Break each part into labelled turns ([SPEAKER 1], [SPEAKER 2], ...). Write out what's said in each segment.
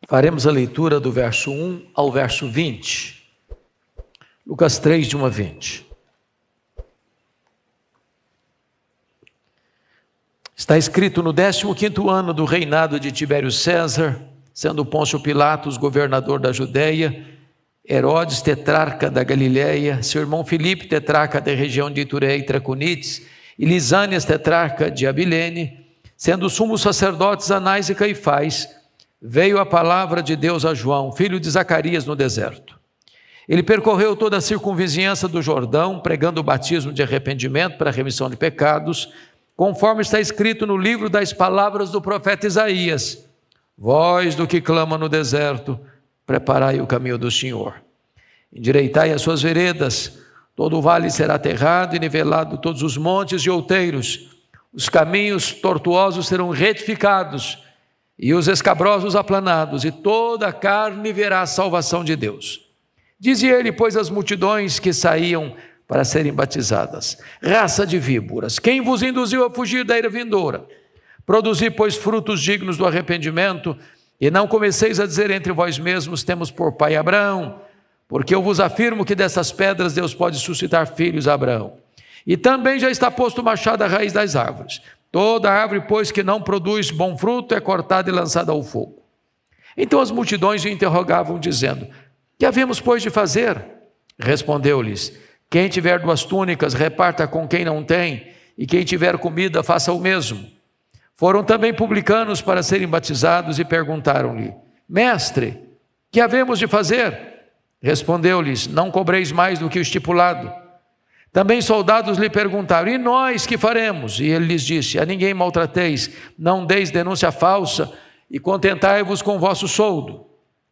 [SPEAKER 1] Faremos a leitura do verso 1 ao verso 20. Lucas 3, de 1 a 20. Está escrito: no 15º ano do reinado de Tibério César, sendo Pôncio Pilatos governador da Judeia, Herodes tetrarca da Galileia, seu irmão Filipe tetrarca da região de Itureia e Traconites, e Lisânias tetrarca de Abilene, sendo os sumos sacerdotes Anás e Caifás, veio a palavra de Deus a João, filho de Zacarias, no deserto. Ele percorreu toda a circunvizinhança do Jordão, pregando o batismo de arrependimento para a remissão de pecados, conforme está escrito no livro das palavras do profeta Isaías: voz do que clama no deserto, preparai o caminho do Senhor. Endireitai as suas veredas, todo o vale será aterrado e nivelado todos os montes e outeiros. Os caminhos tortuosos serão retificados e os escabrosos aplanados, e toda a carne verá a salvação de Deus. Dizia ele, pois, às multidões que saíam para serem batizadas: raça de víboras, quem vos induziu a fugir da ira vindoura? Produzi, pois, frutos dignos do arrependimento, e não comeceis a dizer entre vós mesmos: temos por pai Abraão, porque eu vos afirmo que dessas pedras Deus pode suscitar filhos a Abraão. E também já está posto o machado à raiz das árvores. Toda árvore, pois, que não produz bom fruto é cortada e lançada ao fogo. Então as multidões o interrogavam, dizendo: que havemos, pois, de fazer? Respondeu-lhes: quem tiver 2 túnicas, reparta com quem não tem, e quem tiver comida, faça o mesmo. Foram também publicanos para serem batizados e perguntaram-lhe: mestre, que havemos de fazer? Respondeu-lhes: não cobreis mais do que o estipulado. Também soldados lhe perguntaram: e nós que faremos? E ele lhes disse: a ninguém maltrateis, não deis denúncia falsa, e contentai-vos com o vosso soldo.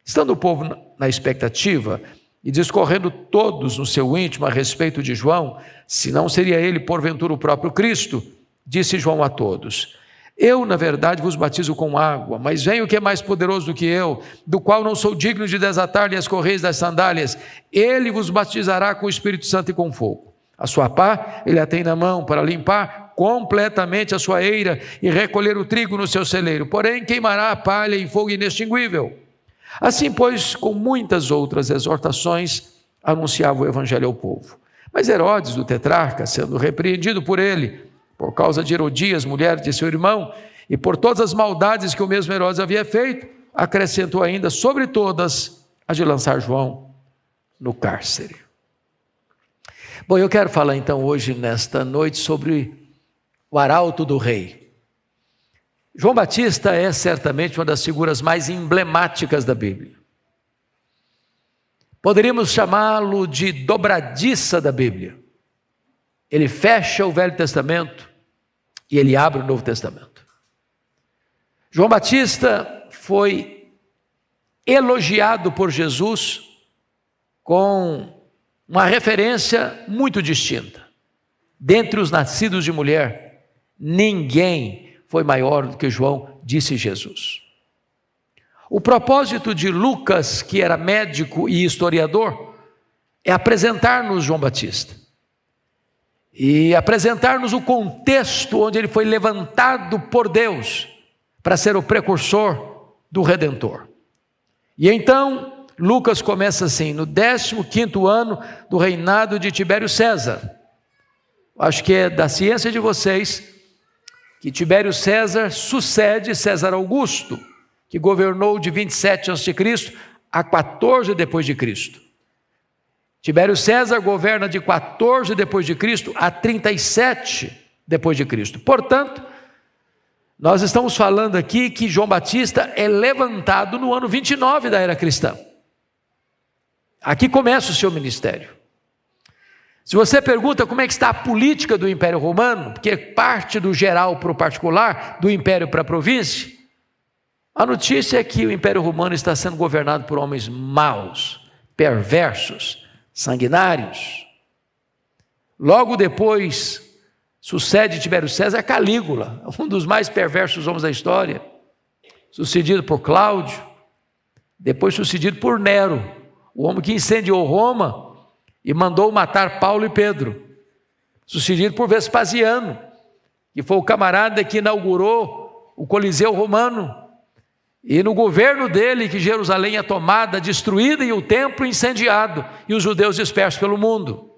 [SPEAKER 1] Estando o povo na expectativa, e discorrendo todos no seu íntimo a respeito de João, se não seria ele porventura o próprio Cristo, disse João a todos: eu, na verdade, vos batizo com água, mas vem o que é mais poderoso do que eu, do qual não sou digno de desatar-lhe as correias das sandálias. Ele vos batizará com o Espírito Santo e com fogo. A sua pá ele a tem na mão para limpar completamente a sua eira e recolher o trigo no seu celeiro, porém queimará a palha em fogo inextinguível. Assim, pois, com muitas outras exortações, anunciava o evangelho ao povo. Mas Herodes, o tetrarca, sendo repreendido por ele, por causa de Herodias, mulher de seu irmão, e por todas as maldades que o mesmo Herodes havia feito, acrescentou ainda sobre todas a de lançar João no cárcere. Bom, eu quero falar então hoje, nesta noite, sobre o arauto do rei. João Batista é certamente uma das figuras mais emblemáticas da Bíblia. Poderíamos chamá-lo de dobradiça da Bíblia. Ele fecha o Velho Testamento e ele abre o Novo Testamento. João Batista foi elogiado por Jesus com uma referência muito distinta. Dentre os nascidos de mulher, ninguém foi maior do que João, disse Jesus. O propósito de Lucas, que era médico e historiador, é apresentar-nos João Batista. E apresentar-nos o contexto onde ele foi levantado por Deus para ser o precursor do Redentor. E então Lucas começa assim: no 15º ano do reinado de Tibério César. Acho que é da ciência de vocês que Tibério César sucede César Augusto, que governou de 27 a.C. a 14 depois de Cristo. Tibério César governa de 14 depois de Cristo a 37 depois de Cristo. Portanto, nós estamos falando aqui que João Batista é levantado no ano 29 da era cristã. Aqui começa o seu ministério. Se você pergunta como é que está a política do Império Romano, porque parte do geral para o particular, do império para a província, a notícia é que o Império Romano está sendo governado por homens maus, perversos, sanguinários. Logo depois, sucede Tibério César Calígula, um dos mais perversos homens da história, sucedido por Cláudio, depois sucedido por Nero, o homem que incendiou Roma e mandou matar Paulo e Pedro, sucedido por Vespasiano, que foi o camarada que inaugurou o Coliseu Romano E no governo dele que Jerusalém é tomada, destruída e o templo incendiado e os judeus dispersos pelo mundo.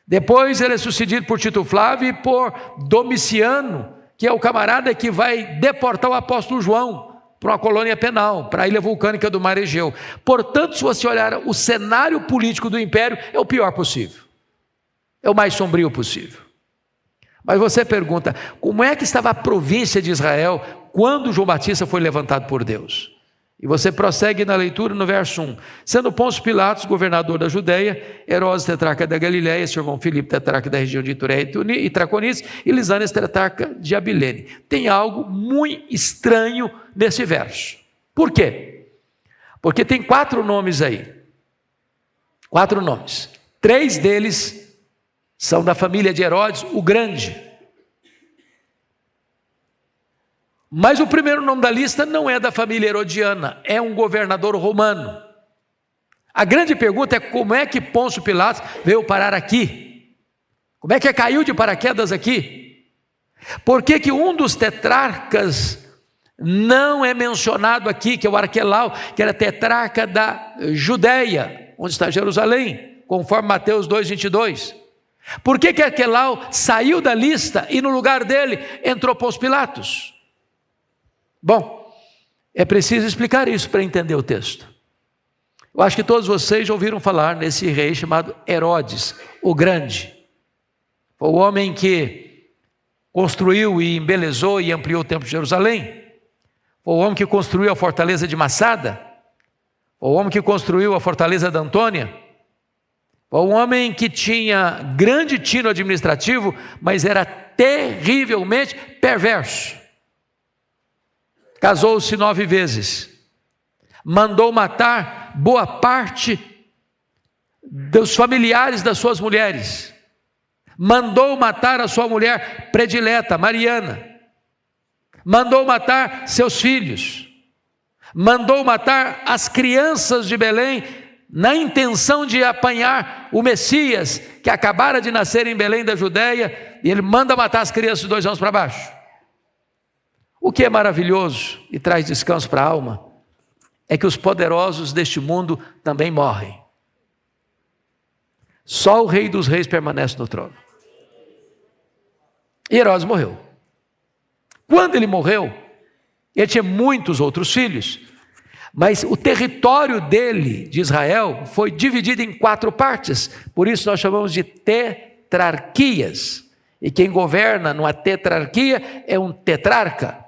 [SPEAKER 1] Depois ele é sucedido por Tito Flávio e por Domiciano, que é o camarada que vai deportar o apóstolo João para uma colônia penal, para a ilha vulcânica do Mar Egeu. Portanto, se você olhar o cenário político do império, é o pior possível. É o mais sombrio possível. Mas você pergunta, como é que estava a província de Israel quando João Batista foi levantado por Deus? E você prossegue na leitura no verso 1. Sendo Pôncio Pilatos governador da Judeia, Herodes tetrarca da Galileia, seu irmão Filipe tetrarca da região de Itureia e Traconice, e Lisânias tetrarca de Abilene. Tem algo muito estranho nesse verso. Por quê? Porque tem 4 nomes aí. 4 nomes. 3 deles são da família de Herodes, o Grande. Mas o primeiro nome da lista não é da família herodiana, é um governador romano. A grande pergunta é como é que Pôncio Pilatos veio parar aqui? Como é que caiu de paraquedas aqui? Por que um dos tetrarcas não é mencionado aqui, que é o Arquelau, que era tetrarca da Judeia, onde está Jerusalém, conforme Mateus 2,22? Por que Arquelau saiu da lista e no lugar dele entrou Pôncio Pilatos? Bom, é preciso explicar isso para entender o texto. Eu acho que todos vocês já ouviram falar nesse rei chamado Herodes, o Grande. Foi o homem que construiu e embelezou e ampliou o templo de Jerusalém. Foi o homem que construiu a fortaleza de Massada. Foi o homem que construiu a fortaleza da Antônia. Foi um homem que tinha grande tino administrativo, mas era terrivelmente perverso. Casou-se 9 vezes, mandou matar boa parte dos familiares das suas mulheres, mandou matar a sua mulher predileta, Mariana, mandou matar seus filhos, mandou matar as crianças de Belém, na intenção de apanhar o Messias, que acabara de nascer em Belém da Judeia, e ele manda matar as crianças de 2 anos para baixo. O que é maravilhoso e traz descanso para a alma, é que os poderosos deste mundo também morrem. Só o Rei dos Reis permanece no trono. E Herodes morreu. Quando ele morreu, ele tinha muitos outros filhos, mas o território dele, de Israel, foi dividido em 4 partes, por isso nós chamamos de tetrarquias, e quem governa numa tetrarquia é um tetrarca.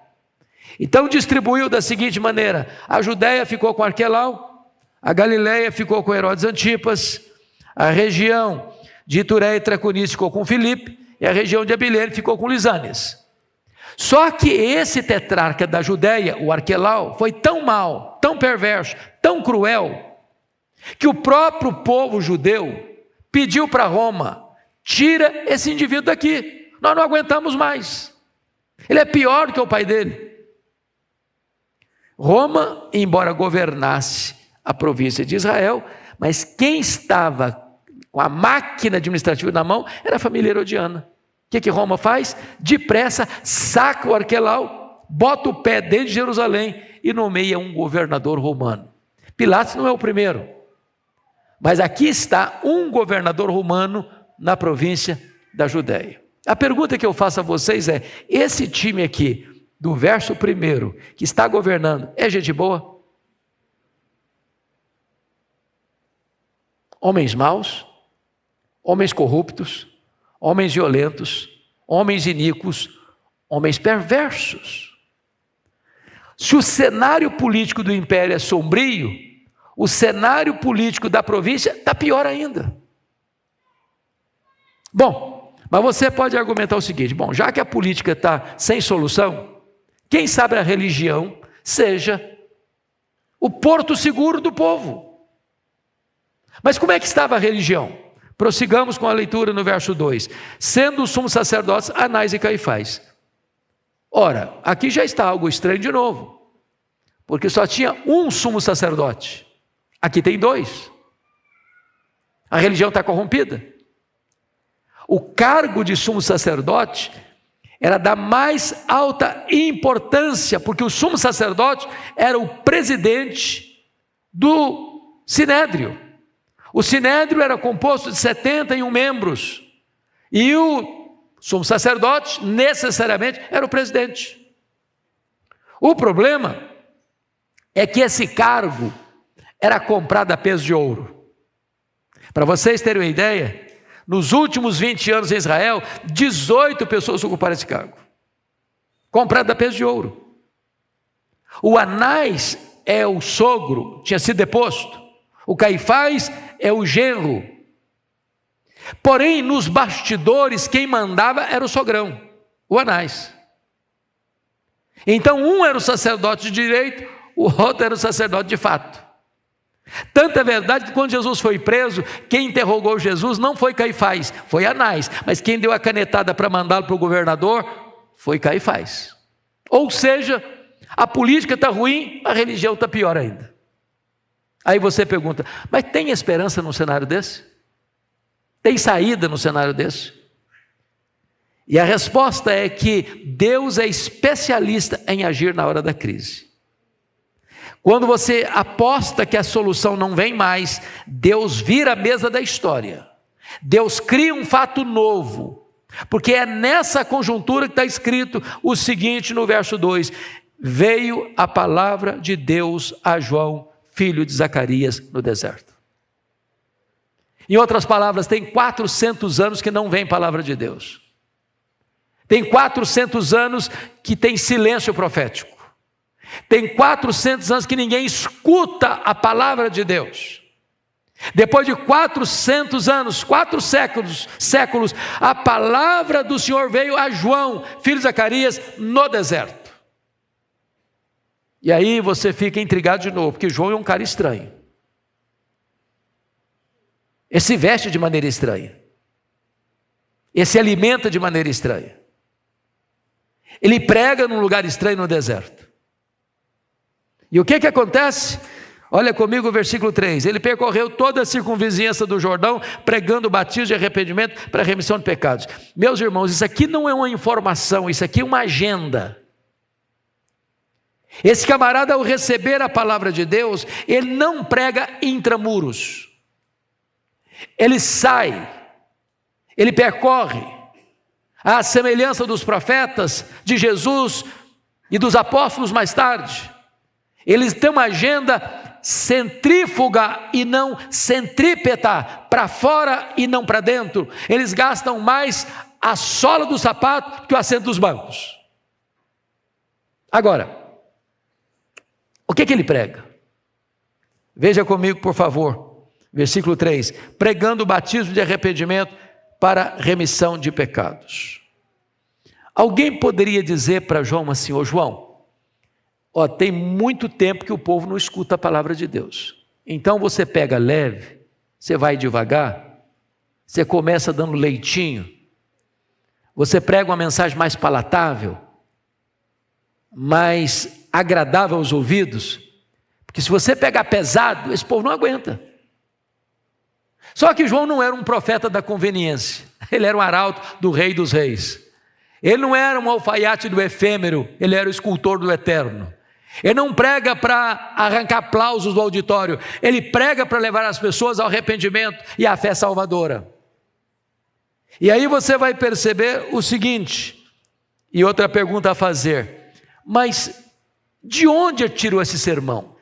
[SPEAKER 1] Então distribuiu da seguinte maneira: a Judéia ficou com Arquelau, a Galileia ficou com Herodes Antipas, a região de Itureia e Traconice ficou com Filipe, e a região de Abilene ficou com Lisânias. Só que esse tetrarca da Judéia, o Arquelau, foi tão mau, tão perverso, tão cruel, que o próprio povo judeu pediu para Roma: tira esse indivíduo daqui, nós não aguentamos mais, ele é pior do que o pai dele. Roma, embora governasse a província de Israel, mas quem estava com a máquina administrativa na mão era a família herodiana. O que Roma faz? Depressa, saca o Arquelau, bota o pé dentro de Jerusalém e nomeia um governador romano. Pilatos não é o primeiro, mas aqui está um governador romano na província da Judéia. A pergunta que eu faço a vocês é: esse time aqui, do verso 1, que está governando, é gente boa? Homens maus, homens corruptos, homens violentos, homens iníquos, homens perversos. Se o cenário político do império é sombrio, o cenário político da província está pior ainda. Bom, mas você pode argumentar o seguinte: bom, já que a política está sem solução, quem sabe a religião seja o porto seguro do povo. Mas como é que estava a religião? Prossigamos com a leitura no verso 2. Sendo os sumos sacerdotes Anás e Caifás. Ora, aqui já está algo estranho de novo, porque só tinha um sumo sacerdote, aqui tem 2. A religião está corrompida. O cargo de sumo sacerdote era da mais alta importância, porque o sumo sacerdote era o presidente do Sinédrio. O Sinédrio era composto de 71 membros, e o sumo sacerdote, necessariamente, era o presidente. O problema é que esse cargo era comprado a peso de ouro. Para vocês terem uma ideia, nos últimos 20 anos em Israel, 18 pessoas ocuparam esse cargo, comprado a peso de ouro. O Anás é o sogro, tinha sido deposto. O Caifás é o genro. Porém, nos bastidores, quem mandava era o sogrão, o Anás. Então, um era o sacerdote de direito, o outro era o sacerdote de fato. Tanto é verdade que quando Jesus foi preso, quem interrogou Jesus não foi Caifás, foi Anás. Mas quem deu a canetada para mandá-lo para o governador foi Caifás. Ou seja, a política está ruim, a religião está pior ainda. Aí você pergunta, mas tem esperança num cenário desse? Tem saída no cenário desse? E a resposta é que Deus é especialista em agir na hora da crise. Quando você aposta que a solução não vem mais, Deus vira a mesa da história. Deus cria um fato novo. Porque é nessa conjuntura que está escrito o seguinte no verso 2: veio a palavra de Deus a João, filho de Zacarias, no deserto. Em outras palavras, tem 400 anos que não vem palavra de Deus. Tem 400 anos que tem silêncio profético. Tem 400 anos que ninguém escuta a palavra de Deus. Depois de 400 anos, 4 séculos, a palavra do Senhor veio a João, filho de Zacarias, no deserto. E aí você fica intrigado de novo, porque João é um cara estranho. Ele se veste de maneira estranha. Ele se alimenta de maneira estranha. Ele prega num lugar estranho no deserto. E o que acontece? Olha comigo o versículo 3. Ele percorreu toda a circunvizinhança do Jordão, pregando o batismo de arrependimento para a remissão de pecados. Meus irmãos, isso aqui não é uma informação, isso aqui é uma agenda. Esse camarada, ao receber a palavra de Deus, ele não prega intramuros. Ele sai, ele percorre, à semelhança dos profetas, de Jesus e dos apóstolos mais tarde. Eles têm uma agenda centrífuga e não centrípeta, para fora e não para dentro. Eles gastam mais a sola do sapato que o assento dos bancos. Agora, o que ele prega? Veja comigo, por favor, versículo 3. Pregando o batismo de arrependimento para remissão de pecados. Alguém poderia dizer para João assim: ô João, tem muito tempo que o povo não escuta a palavra de Deus. Então você pega leve, você vai devagar, você começa dando leitinho, você prega uma mensagem mais palatável, mais agradável aos ouvidos, porque se você pegar pesado, esse povo não aguenta. Só que João não era um profeta da conveniência, ele era um arauto do Rei dos Reis. Ele não era um alfaiate do efêmero, ele era o escultor do eterno. Ele não prega para arrancar aplausos do auditório, ele prega para levar as pessoas ao arrependimento e à fé salvadora. E aí você vai perceber o seguinte, e outra pergunta a fazer: mas de onde ele tirou esse sermão?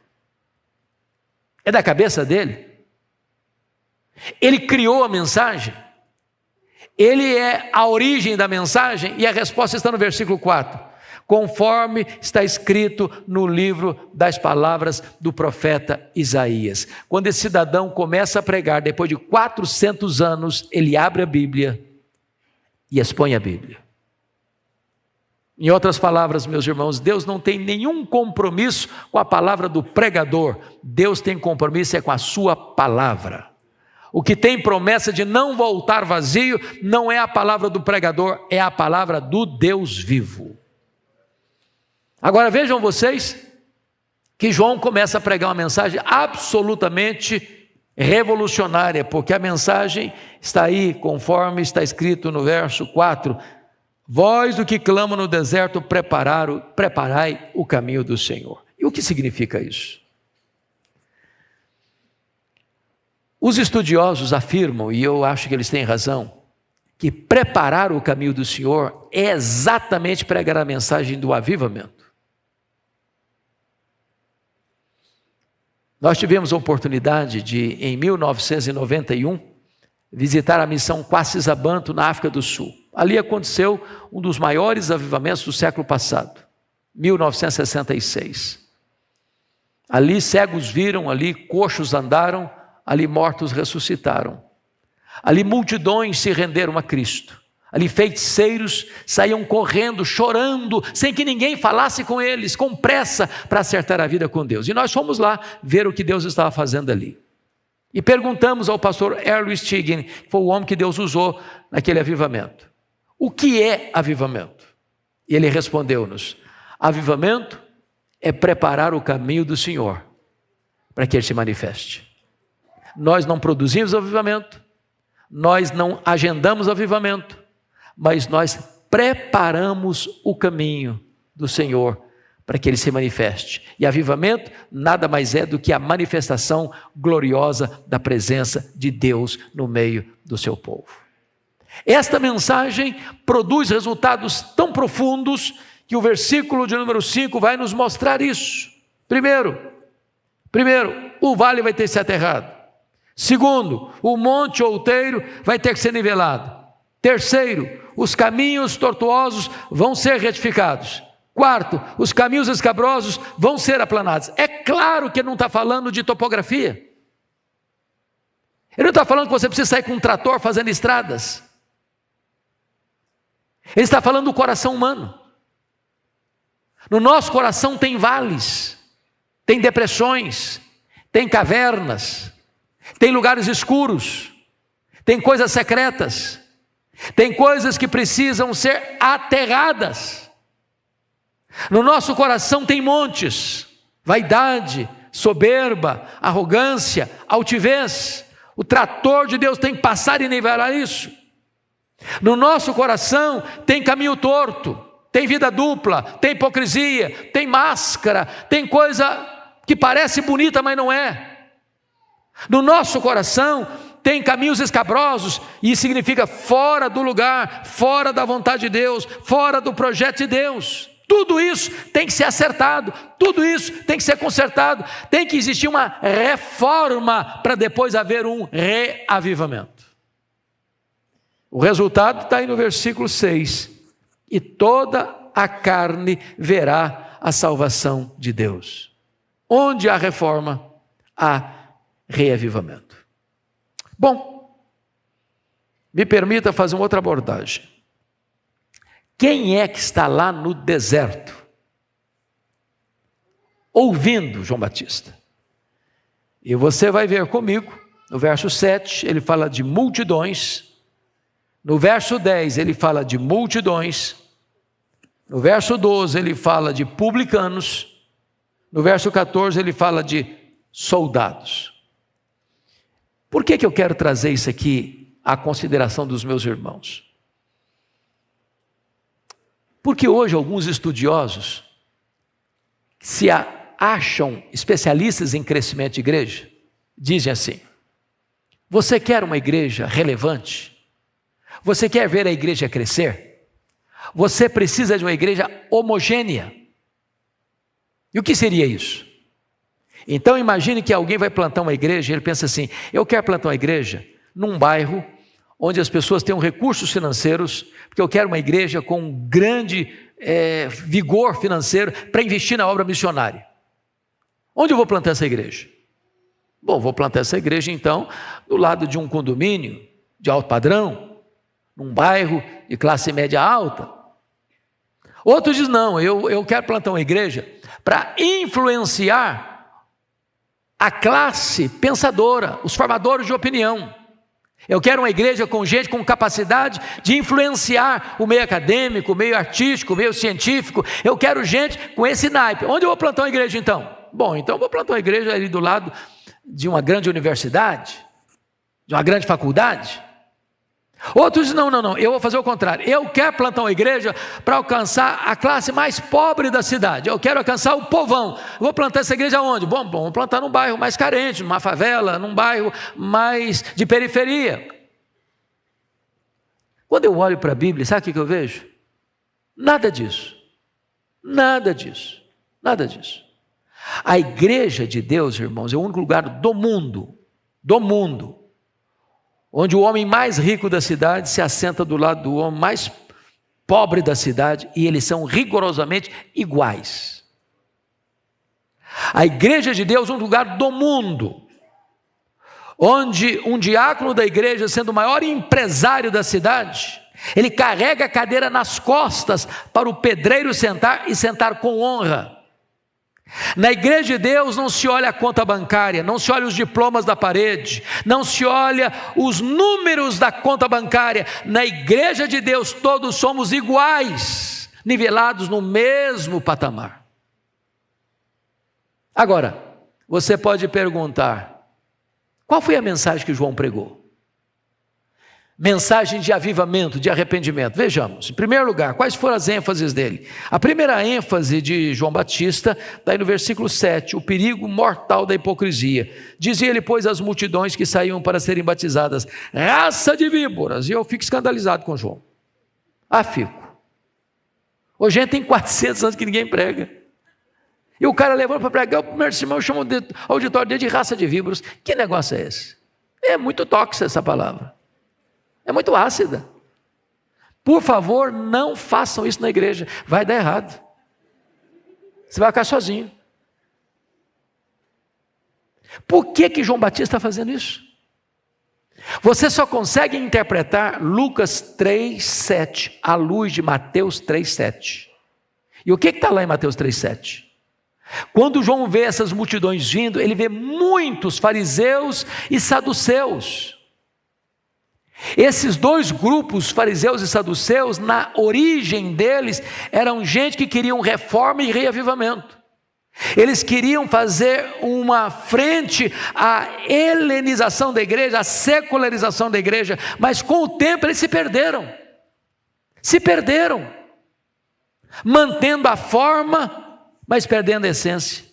[SPEAKER 1] É da cabeça dele? Ele criou a mensagem? Ele é a origem da mensagem? E a resposta está no versículo 4. Conforme está escrito no livro das palavras do profeta Isaías. Quando esse cidadão começa a pregar, depois de 400 anos, ele abre a Bíblia e expõe a Bíblia. Em outras palavras, meus irmãos, Deus não tem nenhum compromisso com a palavra do pregador. Deus tem compromisso com a sua palavra. O que tem promessa de não voltar vazio não é a palavra do pregador, é a palavra do Deus vivo. Agora vejam vocês que João começa a pregar uma mensagem absolutamente revolucionária, porque a mensagem está aí, conforme está escrito no verso 4, Vós do que clama no deserto, preparai o caminho do Senhor. E o que significa isso? Os estudiosos afirmam, e eu acho que eles têm razão, que preparar o caminho do Senhor é exatamente pregar a mensagem do avivamento. Nós tivemos a oportunidade de, em 1991, visitar a missão Quassisabanto, na África do Sul. Ali aconteceu um dos maiores avivamentos do século passado, 1966. Ali cegos viram, ali coxos andaram, ali mortos ressuscitaram. Ali multidões se renderam a Cristo. Ali feiticeiros saíam correndo, chorando, sem que ninguém falasse com eles, com pressa para acertar a vida com Deus. E nós fomos lá ver o que Deus estava fazendo ali. E perguntamos ao pastor Erwin Stigen, que foi o homem que Deus usou naquele avivamento: o que é avivamento? E ele respondeu-nos: avivamento é preparar o caminho do Senhor para que Ele se manifeste. Nós não produzimos avivamento, nós não agendamos avivamento, mas nós preparamos o caminho do Senhor para que Ele se manifeste. E avivamento nada mais é do que a manifestação gloriosa da presença de Deus no meio do seu povo. Esta mensagem produz resultados tão profundos que o versículo de número 5 vai nos mostrar isso. Primeiro, o vale vai ter que ser aterrado. Segundo, o monte outeiro vai ter que ser nivelado. Terceiro, os caminhos tortuosos vão ser retificados. Quarto, os caminhos escabrosos vão ser aplanados. É claro que ele não está falando de topografia. Ele não está falando que você precisa sair com um trator fazendo estradas. Ele está falando do coração humano. No nosso coração tem vales, tem depressões, tem cavernas, tem lugares escuros, tem coisas secretas, tem coisas que precisam ser aterradas. No nosso coração tem montes: vaidade, soberba, arrogância, altivez. O trator de Deus tem que passar e nivelar isso. No nosso coração tem caminho torto, tem vida dupla, tem hipocrisia, tem máscara, tem coisa que parece bonita, mas não é. No nosso coração tem caminhos escabrosos, e isso significa fora do lugar, fora da vontade de Deus, fora do projeto de Deus. Tudo isso tem que ser acertado, tudo isso tem que ser consertado, tem que existir uma reforma para depois haver um reavivamento. O resultado está aí no versículo 6. E toda a carne verá a salvação de Deus. Onde há reforma, há reavivamento. Bom, me permita fazer uma outra abordagem. Quem é que está lá no deserto, ouvindo João Batista? E você vai ver comigo, no verso 7, ele fala de multidões. No verso 10, ele fala de multidões. No verso 12, ele fala de publicanos. No verso 14, ele fala de soldados. Por que eu quero trazer isso aqui à consideração dos meus irmãos? Porque hoje alguns estudiosos se acham especialistas em crescimento de igreja, dizem assim: você quer uma igreja relevante? Você quer ver a igreja crescer? Você precisa de uma igreja homogênea. E o que seria isso? Então imagine que alguém vai plantar uma igreja e ele pensa assim: eu quero plantar uma igreja num bairro onde as pessoas tenham recursos financeiros, porque eu quero uma igreja com um grande vigor financeiro para investir na obra missionária. Onde eu vou plantar essa igreja? Bom, vou plantar essa igreja então do lado de um condomínio de alto padrão, num bairro de classe média alta. Outro diz: não, eu quero plantar uma igreja para influenciar a classe pensadora, os formadores de opinião. Eu quero uma igreja com gente com capacidade de influenciar o meio acadêmico, o meio artístico, o meio científico. Eu quero gente com esse naipe. Onde eu vou plantar uma igreja então? Bom, então eu vou plantar uma igreja ali do lado de uma grande universidade, de uma grande faculdade. Outros dizem, não, eu vou fazer o contrário. Eu quero plantar uma igreja para alcançar a classe mais pobre da cidade. Eu quero alcançar o povão. Vou plantar essa igreja onde? Bom, vou plantar num bairro mais carente, numa favela, num bairro mais de periferia. Quando eu olho para a Bíblia, sabe o que eu vejo? Nada disso. Nada disso. Nada disso. A igreja de Deus, irmãos, é o único lugar do mundo, onde o homem mais rico da cidade se assenta do lado do homem mais pobre da cidade e eles são rigorosamente iguais. A igreja de Deus é um lugar do mundo, onde um diácono da igreja, sendo o maior empresário da cidade, ele carrega a cadeira nas costas para o pedreiro sentar e sentar com honra. Na igreja de Deus não se olha a conta bancária, não se olha os diplomas da parede, não se olha os números da conta bancária. Na igreja de Deus todos somos iguais, nivelados no mesmo patamar. Agora, você pode perguntar, qual foi a mensagem que João pregou? Mensagem de avivamento, de arrependimento. Vejamos, em primeiro lugar, quais foram as ênfases dele? A primeira ênfase de João Batista está aí no versículo 7, o perigo mortal da hipocrisia. Dizia ele, pois, às multidões que saíam para serem batizadas, raça de víboras. E eu fico escandalizado com João. Fico. Hoje tem 400 anos que ninguém prega. E o cara levando para pregar, o primeiro sermão chama o auditório dele de raça de víboras. Que negócio é esse? É muito tóxica essa palavra. É muito ácida. Por favor, não façam isso na igreja. Vai dar errado. Você vai ficar sozinho. Por que João Batista está fazendo isso? Você só consegue interpretar Lucas 3,7 à luz de Mateus 3,7. E o que está lá em Mateus 3,7? Quando João vê essas multidões vindo, ele vê muitos fariseus e saduceus. Esses dois grupos, fariseus e saduceus, na origem deles, eram gente que queriam reforma e reavivamento. Eles queriam fazer uma frente à helenização da igreja, à secularização da igreja, mas com o tempo eles se perderam. Mantendo a forma, mas perdendo a essência.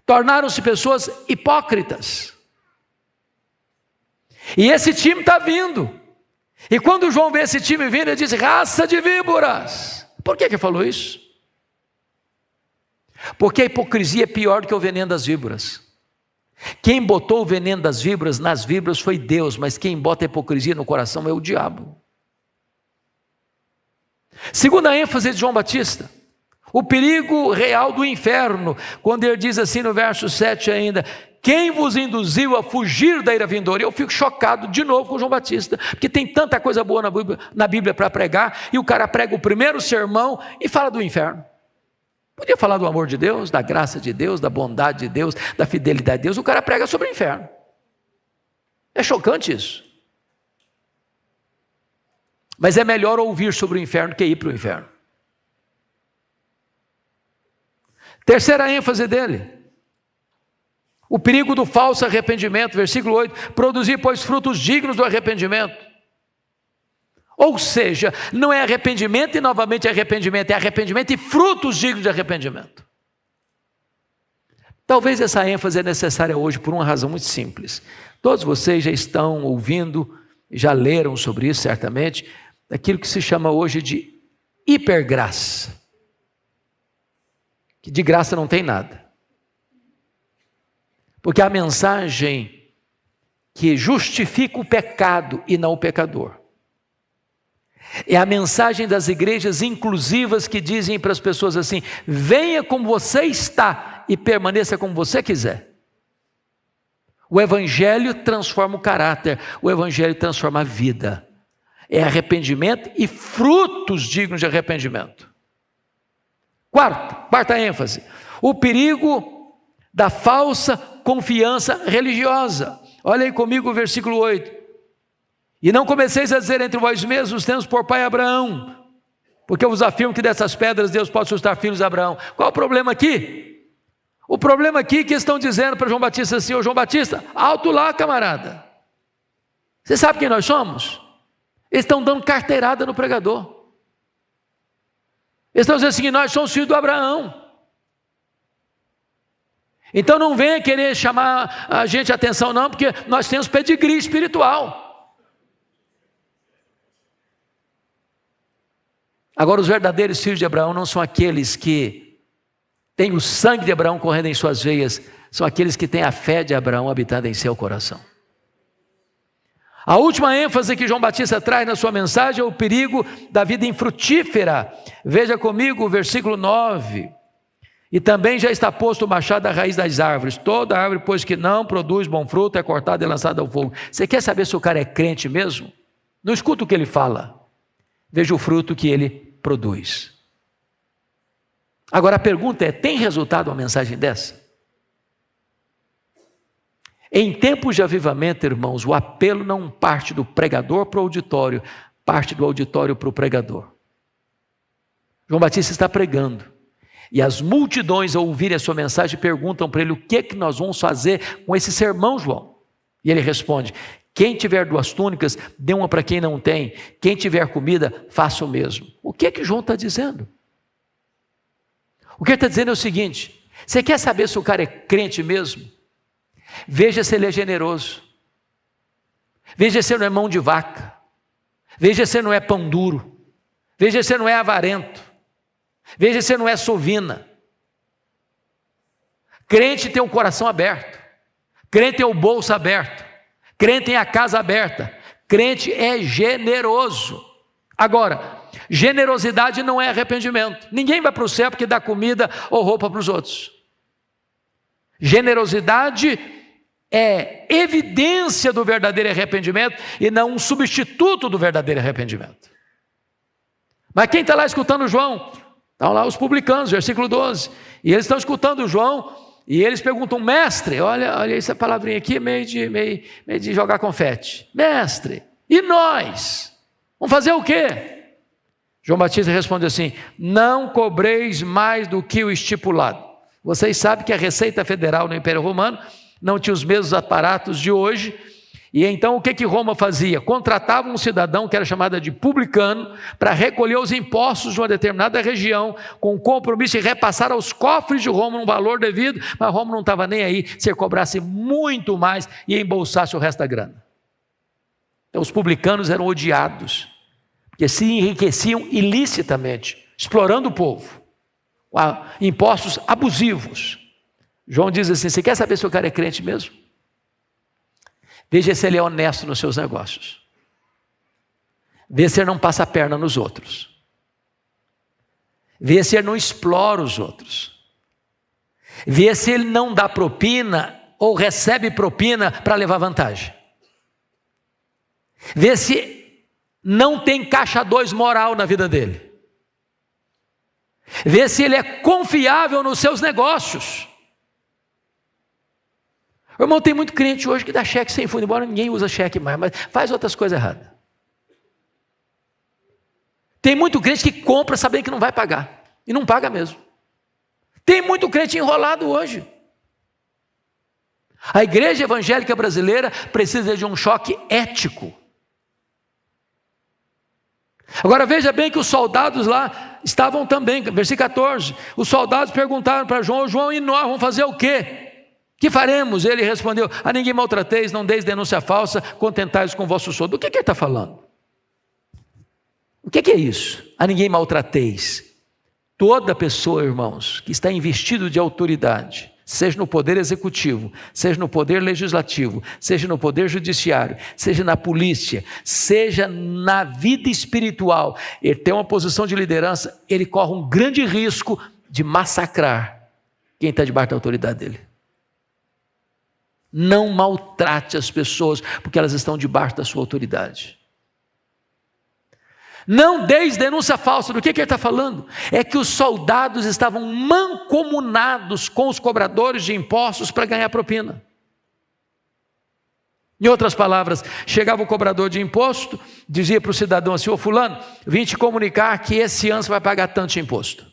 [SPEAKER 1] Tornaram-se pessoas hipócritas. E esse time está vindo. E quando João vê esse time vindo, ele diz, raça de víboras. Por que ele falou isso? Porque a hipocrisia é pior do que o veneno das víboras. Quem botou o veneno das víboras nas víboras foi Deus, mas quem bota a hipocrisia no coração é o diabo. Segunda ênfase de João Batista, o perigo real do inferno, quando ele diz assim no verso 7 ainda, quem vos induziu a fugir da ira vindoura? Eu fico chocado de novo com João Batista, porque tem tanta coisa boa na Bíblia para pregar, e o cara prega o primeiro sermão e fala do inferno. Podia falar do amor de Deus, da graça de Deus, da bondade de Deus, da fidelidade de Deus, o cara prega sobre o inferno. É chocante isso. Mas é melhor ouvir sobre o inferno que ir para o inferno. Terceira ênfase dele, o perigo do falso arrependimento, versículo 8, produzir, pois, frutos dignos do arrependimento. Ou seja, não é arrependimento e novamente arrependimento, é arrependimento e frutos dignos de arrependimento. Talvez essa ênfase é necessária hoje por uma razão muito simples. Todos vocês já estão ouvindo, já leram sobre isso certamente, daquilo que se chama hoje de hipergraça. Que de graça não tem nada. Porque a mensagem que justifica o pecado e não o pecador. É a mensagem das igrejas inclusivas que dizem para as pessoas assim, venha como você está e permaneça como você quiser. O evangelho transforma o caráter, o evangelho transforma a vida. É arrependimento e frutos dignos de arrependimento. Quarta ênfase, o perigo da falsa confiança religiosa. Olha aí comigo o versículo 8. E não comeceis a dizer entre vós mesmos, temos por pai Abraão, porque eu vos afirmo que dessas pedras Deus pode suscitar filhos de Abraão. Qual o problema aqui? O problema aqui é que estão dizendo para João Batista assim, ô João Batista, alto lá, camarada. Você sabe quem nós somos? Eles estão dando carteirada no pregador. Eles estão dizendo assim, nós somos filhos do Abraão. Então não venha querer chamar a gente a atenção não, porque nós temos pedigree espiritual. Agora os verdadeiros filhos de Abraão não são aqueles que têm o sangue de Abraão correndo em suas veias, são aqueles que têm a fé de Abraão habitada em seu coração. A última ênfase que João Batista traz na sua mensagem é o perigo da vida infrutífera. Veja comigo o versículo 9. E também já está posto o machado à raiz das árvores. Toda árvore, pois que não produz bom fruto, é cortada e lançada ao fogo. Você quer saber se o cara é crente mesmo? Não escuta o que ele fala. Veja o fruto que ele produz. Agora a pergunta é, tem resultado uma mensagem dessa? Em tempos de avivamento, irmãos, o apelo não parte do pregador para o auditório, parte do auditório para o pregador. João Batista está pregando, e as multidões ao ouvirem a sua mensagem perguntam para ele, o que é que nós vamos fazer com esse sermão, João? E ele responde, quem tiver 2 túnicas, dê uma para quem não tem, quem tiver comida, faça o mesmo. O que é que João está dizendo? O que ele está dizendo é o seguinte, você quer saber se o cara é crente mesmo? Veja se ele é generoso, veja se ele não é mão de vaca, veja se ele não é pão duro, veja se ele não é avarento, veja se ele não é sovina. Crente tem o coração aberto, crente tem o bolso aberto, crente tem a casa aberta, crente é generoso. Agora, generosidade não é arrependimento, ninguém vai para o céu porque dá comida ou roupa para os outros. Generosidade é evidência do verdadeiro arrependimento e não um substituto do verdadeiro arrependimento. Mas quem está lá escutando João? Estão lá os publicanos, versículo 12. E eles estão escutando João e eles perguntam, mestre, olha essa palavrinha aqui, meio de jogar confete. Mestre, e nós? Vamos fazer o quê? João Batista responde assim, não cobreis mais do que o estipulado. Vocês sabem que a Receita Federal no Império Romano não tinha os mesmos aparatos de hoje, e então o que Roma fazia? Contratava um cidadão que era chamado de publicano para recolher os impostos de uma determinada região, com o compromisso de repassar aos cofres de Roma um valor devido, mas Roma não estava nem aí se ele cobrasse muito mais e embolsasse o resto da grana. Então os publicanos eram odiados, porque se enriqueciam ilicitamente, explorando o povo, impostos abusivos. João diz assim, você quer saber se o cara é crente mesmo? Veja se ele é honesto nos seus negócios. Veja se ele não passa a perna nos outros. Veja se ele não explora os outros. Veja se ele não dá propina ou recebe propina para levar vantagem. Veja se não tem caixa 2 moral na vida dele. Veja se ele é confiável nos seus negócios. Irmão, tem muito crente hoje que dá cheque sem fundo, embora ninguém usa cheque mais, mas faz outras coisas erradas. Tem muito crente que compra sabendo que não vai pagar, e não paga mesmo. Tem muito crente enrolado hoje. A igreja evangélica brasileira precisa de um choque ético. Agora veja bem que os soldados lá estavam também, versículo 14, os soldados perguntaram para João, João, e nós vamos fazer o quê? Que faremos? Ele respondeu, a ninguém maltrateis, não deis denúncia falsa, contentai-vos com o vosso soldo. Do que ele está falando? O que é isso? A ninguém maltrateis. Toda pessoa, irmãos, que está investido de autoridade, seja no poder executivo, seja no poder legislativo, seja no poder judiciário, seja na polícia, seja na vida espiritual, ele tem uma posição de liderança, ele corre um grande risco de massacrar quem está debaixo da autoridade dele. Não maltrate as pessoas, porque elas estão debaixo da sua autoridade. Não deis denúncia falsa. Do que ele está falando? É que os soldados estavam mancomunados com os cobradores de impostos para ganhar propina. Em outras palavras, chegava o cobrador de imposto, dizia para o cidadão assim, ô fulano, vim te comunicar que esse ano você vai pagar tanto de imposto.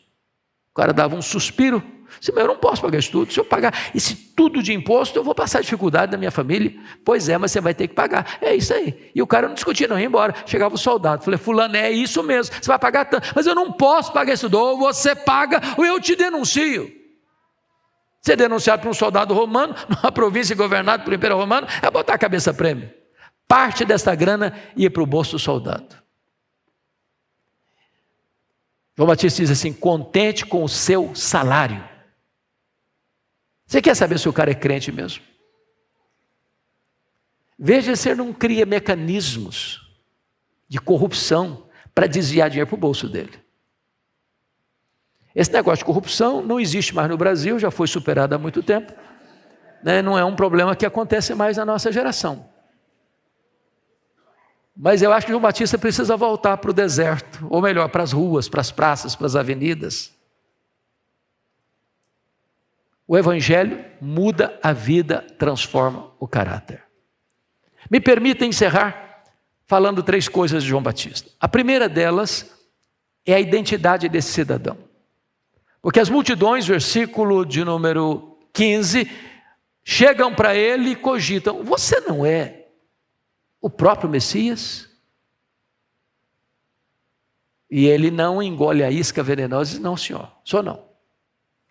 [SPEAKER 1] O cara dava um suspiro, Disse, mas eu não posso pagar isso tudo. Se eu pagar esse tudo de imposto, eu vou passar dificuldade na minha família. Pois é, mas você vai ter que pagar. É isso aí. E o cara não discutia, não ia embora. Chegava o soldado, falei, fulano, é isso mesmo, você vai pagar tanto. Mas eu não posso pagar isso tudo. Ou você paga, ou eu te denuncio. Ser denunciado por um soldado romano, numa província governada pelo Império Romano, é botar a cabeça a prêmio. Parte dessa grana ia para o bolso do soldado. João Batista diz assim, contente com o seu salário. Você quer saber se o cara é crente mesmo? Veja se ele não cria mecanismos de corrupção para desviar dinheiro para o bolso dele. Esse negócio de corrupção não existe mais no Brasil, já foi superado há muito tempo. Não é um problema que acontece mais na nossa geração. Mas eu acho que João Batista precisa voltar para o deserto, ou melhor, para as ruas, para as praças, para as avenidas. O Evangelho muda a vida, transforma o caráter. Me permita encerrar falando 3 coisas de João Batista. A primeira delas é a identidade desse cidadão. Porque as multidões, versículo de número 15, chegam para ele e cogitam, você não é o próprio Messias? E ele não engole a isca venenosa e diz, não senhor, sou não.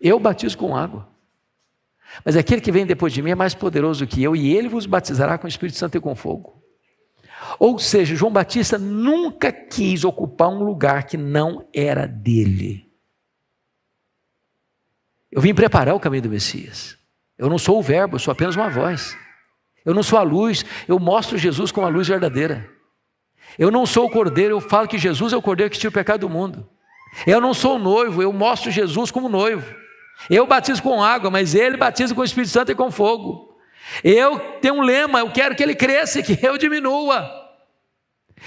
[SPEAKER 1] Eu batizo com água. Mas aquele que vem depois de mim é mais poderoso que eu, e ele vos batizará com o Espírito Santo e com fogo. Ou seja, João Batista nunca quis ocupar um lugar que não era dele. Eu vim preparar o caminho do Messias. Eu não sou o verbo, eu sou apenas uma voz. Eu não sou a luz, eu mostro Jesus como a luz verdadeira. Eu não sou o cordeiro, eu falo que Jesus é o cordeiro que tira o pecado do mundo. Eu não sou o noivo, eu mostro Jesus como noivo. Eu batizo com água, mas ele batiza com o Espírito Santo e com fogo. Eu tenho um lema, eu quero que ele cresça e que eu diminua.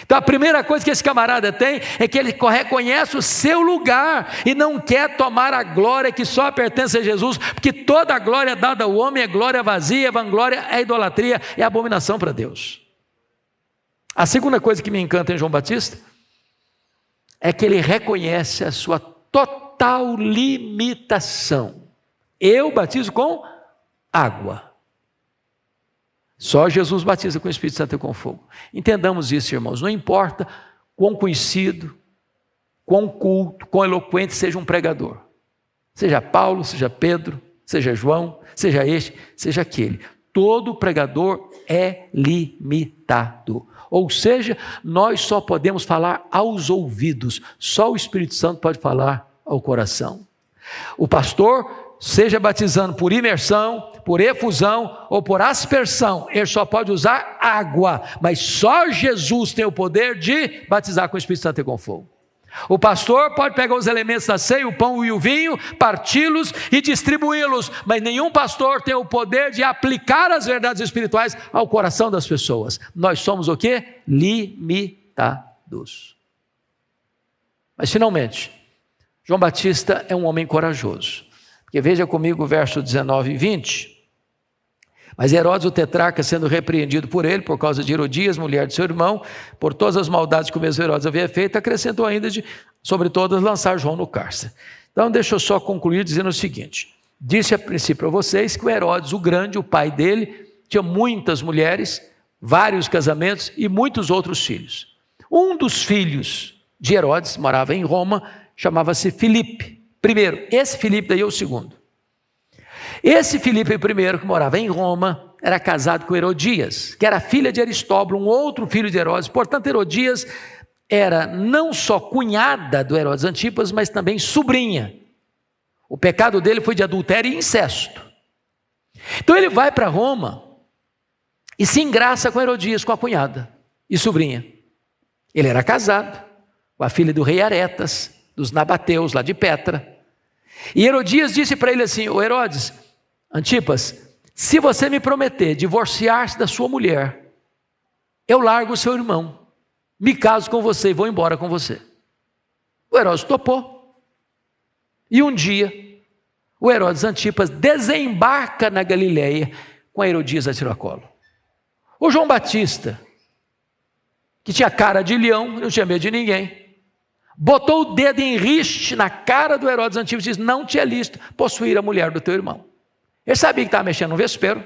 [SPEAKER 1] Então a primeira coisa que esse camarada tem é que ele reconhece o seu lugar e não quer tomar a glória que só pertence a Jesus, porque toda a glória dada ao homem é glória vazia, é vanglória, é idolatria, é abominação para Deus. A segunda coisa que me encanta em João Batista é que ele reconhece a sua total limitação. Eu batizo com água. Só Jesus batiza com o Espírito Santo e com fogo. Entendamos isso, irmãos. Não importa quão conhecido, quão culto, quão eloquente seja um pregador. Seja Paulo, seja Pedro, seja João, seja este, seja aquele. Todo pregador é limitado. Ou seja, nós só podemos falar aos ouvidos. Só o Espírito Santo pode falar ao coração. O pastor, seja batizando por imersão, por efusão ou por aspersão, ele só pode usar água, mas só Jesus tem o poder de batizar com o Espírito Santo e com fogo. O pastor pode pegar os elementos da ceia, o pão e o vinho, parti-los e distribuí-los, mas nenhum pastor tem o poder de aplicar as verdades espirituais ao coração das pessoas. Nós somos o quê? Limitados. Mas finalmente, João Batista é um homem corajoso. Porque veja comigo o verso 19 e 20. Mas Herodes, o tetrarca, sendo repreendido por ele, por causa de Herodias, mulher de seu irmão, por todas as maldades que o mesmo Herodes havia feito, acrescentou ainda de, sobre todas, lançar João no cárcere. Então deixa eu só concluir dizendo o seguinte. Disse a princípio a vocês que o Herodes, o grande, o pai dele, tinha muitas mulheres, vários casamentos e muitos outros filhos. Um dos filhos de Herodes, morava em Roma, chamava-se Filipe. Primeiro, esse Filipe daí é o segundo. Esse Filipe primeiro, que morava em Roma, era casado com Herodias, que era filha de Aristóbulo, um outro filho de Herodes. Portanto, Herodias era não só cunhada do Herodes Antipas, mas também sobrinha. O pecado dele foi de adultério e incesto. Então ele vai para Roma e se engraça com Herodias, com a cunhada e sobrinha. Ele era casado com a filha do rei Aretas, dos nabateus, lá de Petra. E Herodias disse para ele assim, ô Herodes, Antipas, se você me prometer divorciar-se da sua mulher, eu largo o seu irmão, me caso com você e vou embora com você. O Herodes topou. E um dia, o Herodes Antipas desembarca na Galileia com a Herodias a tiracolo. O João Batista, que tinha cara de leão, não tinha medo de ninguém, botou o dedo em riste na cara do Herodes Antipas e disse: não te é lícito possuir a mulher do teu irmão. Ele sabia que estava mexendo no vespeiro.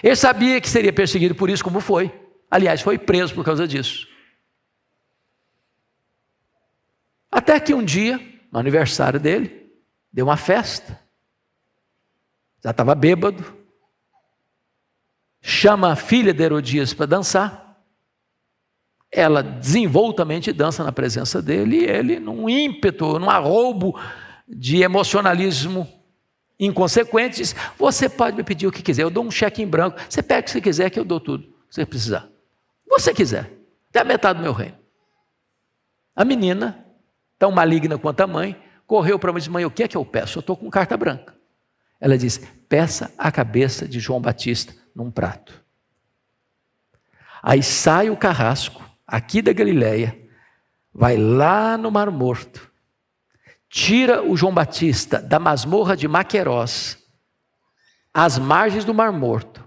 [SPEAKER 1] Ele sabia que seria perseguido por isso, como foi. Aliás, foi preso por causa disso. Até que um dia, no aniversário dele, deu uma festa. Já estava bêbado. Chama a filha de Herodias para dançar. Ela desenvoltamente dança na presença dele, e ele, num ímpeto, num arroubo de emocionalismo inconsequente, diz: você pode me pedir o que quiser, eu dou um cheque em branco, você pega o que você quiser que eu dou tudo, que você precisar. Você quiser, até a metade do meu reino. A menina, tão maligna quanto a mãe, correu para mim e disse: mãe, o que é que eu peço? Eu estou com carta branca. Ela disse: peça a cabeça de João Batista num prato. Aí sai o carrasco, aqui da Galileia, vai lá no Mar Morto, tira o João Batista da masmorra de Maquerós, às margens do Mar Morto,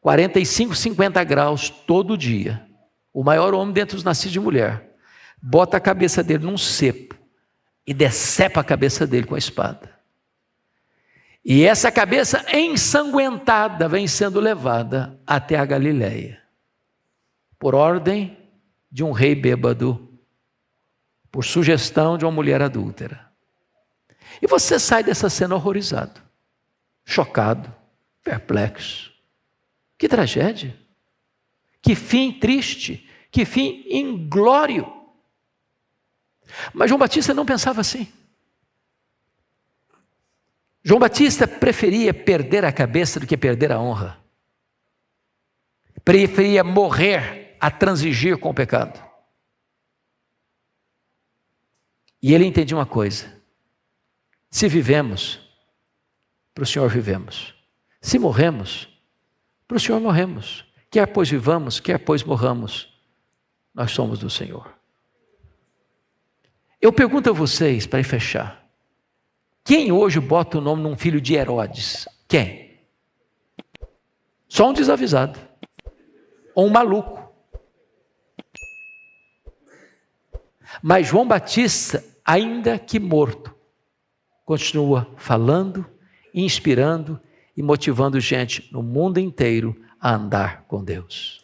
[SPEAKER 1] 45, 50 graus todo dia, o maior homem dentre os nascidos de mulher, bota a cabeça dele num cepo e decepa a cabeça dele com a espada. E essa cabeça ensanguentada vem sendo levada até a Galileia, por ordem de um rei bêbado, por sugestão de uma mulher adúltera. E você sai dessa cena horrorizado, chocado, perplexo. Que tragédia, que fim triste, que fim inglório. Mas João Batista não pensava assim. João Batista preferia perder a cabeça do que perder a honra. Preferia morrer a transigir com o pecado. E ele entendia uma coisa: se vivemos, para o Senhor vivemos. Se morremos, para o Senhor morremos. Quer pois vivamos, quer pois morramos, nós somos do Senhor. Eu pergunto a vocês, para fechar: quem hoje bota o nome num filho de Herodes? Quem? Só um desavisado. Ou um maluco. Mas João Batista, ainda que morto, continua falando, inspirando e motivando gente no mundo inteiro a andar com Deus.